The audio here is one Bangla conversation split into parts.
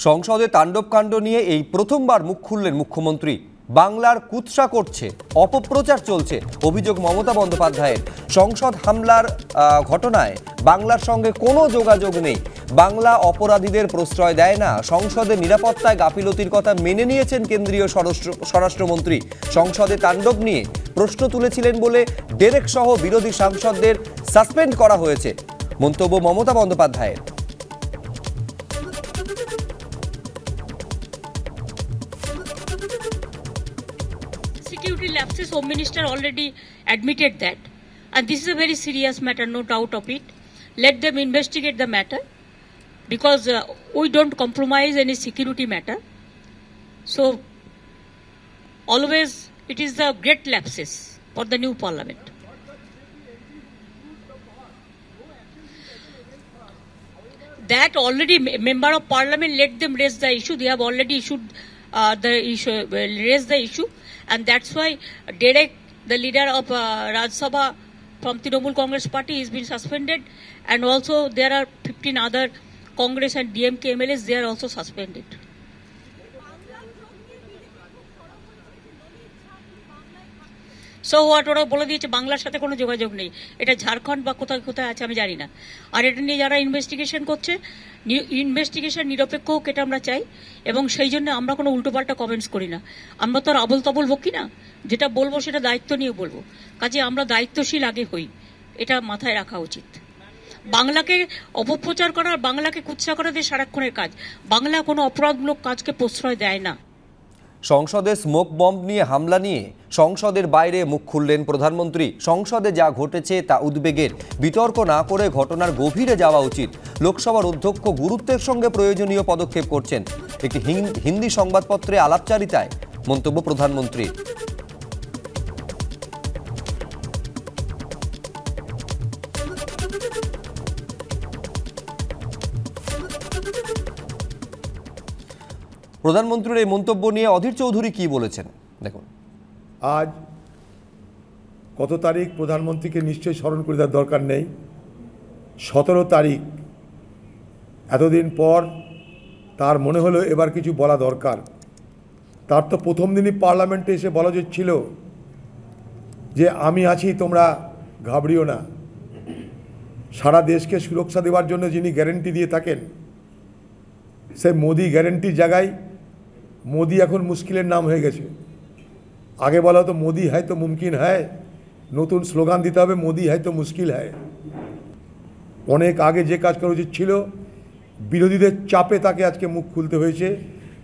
সংসদে তাণ্ডবকাণ্ড নিয়ে এই প্রথমবার মুখ খুললেন মুখ্যমন্ত্রী। বাংলার কুৎসা করছে, অপপ্রচার চলছে অভিযোগ মমতা বন্দ্যোপাধ্যায়ের। সংসদ হামলার ঘটনায় বাংলার সঙ্গে কোনো যোগাযোগ নেই, বাংলা অপরাধীদের প্রশ্রয় দেয় না, সংসদের নিরাপত্তায় গাফিলতির কথা মেনে নিয়েছেন কেন্দ্রীয় স্বরাষ্ট্রমন্ত্রী। সংসদে তাণ্ডব নিয়ে প্রশ্ন তুলেছিলেন বলে ডেরেক সহ বিরোধী সাংসদদের সাসপেন্ড করা হয়েছে, মন্তব্য মমতা বন্দ্যোপাধ্যায়ের। Security lapses, Home Minister already admitted that, and this is a very serious matter, no doubt of it. Let them investigate the matter, because we don't compromise any security matter. So always it is the great lapses for the new parliament. That already member of parliament, let them raise the issue. They have already issued raised the issue. And that's why Derek, the leader of Rajya Sabha from Trinamool Congress Party, is been suspended, and also there are 15 other Congress and DMK MLAs. They are also suspended. So what ওরা বলে দিয়েছে বাংলার সাথে কোনো যোগাযোগ নেই, এটা ঝাড়খণ্ড বা কোথায় কোথায় আছে আমি জানি না। আর এটা নিয়ে যারা ইনভেস্টিগেশন করছে, ইনভেস্টিগেশন নিরপেক্ষ হোক, এটা আমরা চাই, এবং সেই জন্য আমরা কোনো উল্টোপাল্টা কমেন্টস করি না। আমরা তো আর আবল তাবল বকি না, যেটা বলবো সেটা দায়িত্ব নিয়ে বলবো। কাজে আমরা দায়িত্বশীল আগে হই, এটা মাথায় রাখা উচিত। বাংলাকে অপপ্রচার করা, বাংলাকে কুৎসা করা দিয়ে সারাক্ষণের কাজ। বাংলা কোনো অপরাধমূলক কাজকে প্রশ্রয় দেয় না। সংসদে স্মোক বম্ব নিয়ে হামলা নিয়ে সংসদের বাইরে মুখ খুললেন প্রধানমন্ত্রী। সংসদে যা ঘটেছে তা উদ্বেগের, বিতর্ক না করে ঘটনার গভীরে যাওয়া উচিত। লোকসভার অধ্যক্ষ গুরুত্বের সঙ্গে প্রয়োজনীয় পদক্ষেপ করছেন। একটি হিন্দি সংবাদপত্রে আলাপচারিতায় মন্তব্য প্রধানমন্ত্রী। প্রধানমন্ত্রীর এই মন্তব্য নিয়ে অধীর চৌধুরী কি বলেছেন দেখুন। আজ কত তারিখ প্রধানমন্ত্রীকে নিশ্চয়ই স্মরণ করে দেওয়ার দরকার নেই। 17 তারিখ, এতদিন পর তার মনে হলো এবার কিছু বলা দরকার। তার তো প্রথম দিনই পার্লামেন্টে এসে বলা ছিল যে আমি আছি, তোমরা ঘাবড়িও না। সারা দেশকে সুরক্ষা দেওয়ার জন্য যিনি গ্যারেন্টি দিয়ে থাকেন, সে মোদি গ্যারেন্টির জায়গায় মোদি এখন মুশকিলের নাম হয়ে গেছে। আগে বলা হতো মোদি হ্যায় তো মুমকিন হ্যায়, নতুন স্লোগান দিতে হবে মোদি হ্যায় তো মুশকিল হ্যায়। অনেক আগে যে কাজ করা উচিত ছিল, বিরোধীদের চাপে তাকে আজকে মুখ খুলতে হয়েছে,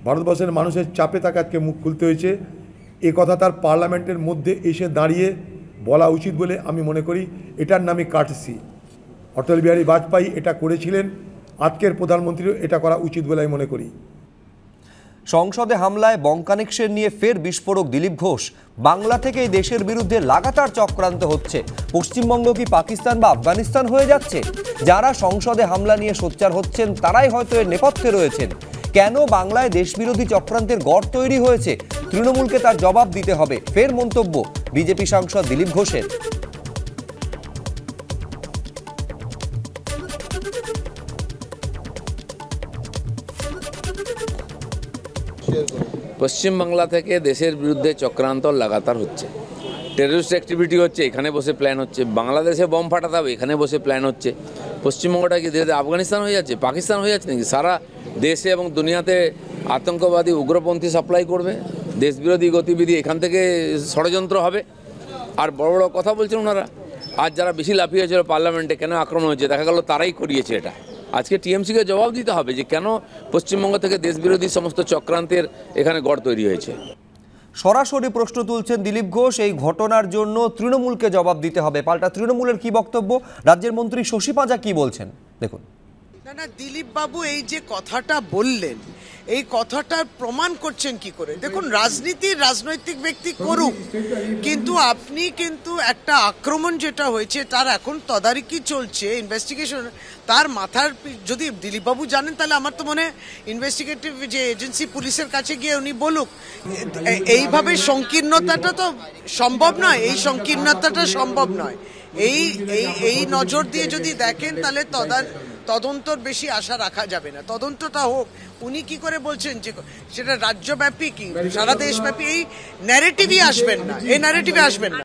ভারতবর্ষের মানুষের চাপে তাকে আজকে মুখ খুলতে হয়েছে। এ কথা তার পার্লামেন্টের মধ্যে এসে দাঁড়িয়ে বলা উচিত বলে আমি মনে করি। এটার নামই কার্টসি। অটল বিহারী বাজপেয়ী এটা করেছিলেন, আজকের প্রধানমন্ত্রীও এটা করা উচিত বলে আমি মনে করি। সংসদে হামলায় বং কানেকশন নিয়ে ফের বিস্ফোরক দিলীপ ঘোষ। বাংলা থেকে এই দেশের বিরুদ্ধে লাগাতার চক্রান্ত হচ্ছে। পশ্চিমবঙ্গ কি পাকিস্তান বা আফগানিস্তান হয়ে যাচ্ছে? যারা সংসদে হামলা নিয়ে সোচ্চার হচ্ছেন তারাই হয়তো এর নেপথ্যে রয়েছেন। কেন বাংলায় দেশবিরোধী চক্রান্তের গড় তৈরি হয়েছে, তৃণমূলকে তার জবাব দিতে হবে। ফের মন্তব্য বিজেপি সাংসদ দিলীপ ঘোষের। পশ্চিমবাংলা থেকে দেশের বিরুদ্ধে চক্রান্ত লাগাতার হচ্ছে, টেররিস্ট অ্যাক্টিভিটি হচ্ছে, এখানে বসে প্ল্যান হচ্ছে। বাংলাদেশে বম ফাটাতে হবে, এখানে বসে প্ল্যান হচ্ছে। পশ্চিমবঙ্গটা কি ধীরে ধীরে আফগানিস্তান হয়ে যাচ্ছে, পাকিস্তান হয়ে যাচ্ছে নাকি? সারা দেশে এবং দুনিয়াতে আতঙ্কবাদী উগ্রপন্থী সাপ্লাই করবে, দেশবিরোধী গতিবিধি এখান থেকে ষড়যন্ত্র হবে। আর বড় বড় কথা বলছেন ওনারা। আজ যারা বেশি লাফিয়েছিল পার্লামেন্টে, কেন আক্রমণ হয়েছে, দেখা গেল তারাই করিয়েছে এটা। আজকে টিএমসিকে জবাব দিতে হবে যে কেন পশ্চিমবঙ্গ থেকে দেশবিরোধী সমস্ত চক্রান্তের এখানে গড় তৈরি হয়েছে। সরাসরি প্রশ্ন তুলছেন দিলীপ ঘোষ, এই ঘটনার জন্য তৃণমূলকে জবাব দিতে হবে। পাল্টা তৃণমূলের কি বক্তব্য, রাজ্যের মন্ত্রী শশী পাঁজা কি বলছেন দেখুন। না দিলীপ বাবু এই যে কথাটা বললেন, এই কথাটার প্রমাণ করছেন কি করে? দেখুন, রাজনৈতিক ব্যক্তি করুক, কিন্তু আপনি কিন্তু একটা আক্রমণ যেটা হয়েছে তার এখন তদারকি চলছে, ইনভেস্টিগেশন। তার মাথার যদি দিলীপ বাবু জানেন, তাহলে আমার তো মনে হয় ইনভেস্টিগেটিভ যে এজেন্সি পুলিশের কাছে গিয়ে উনি বলুক। এইভাবে সংকীর্ণতাটা তো সম্ভব নয়, এই সংকীর্ণতাটা সম্ভব নয়। এই নজর দিয়ে যদি দেখেন, তাহলে তদন্তর বেশি আশা রাখা যাবে না। তদন্তটা হোক। উনি কি করে বলছেন যে সেটা রাজ্যব্যাপী কি সারা দেশব্যাপী, এই ন্যারেটিভই আসবেন না, এই ন্যারেটিভে আসবেন না।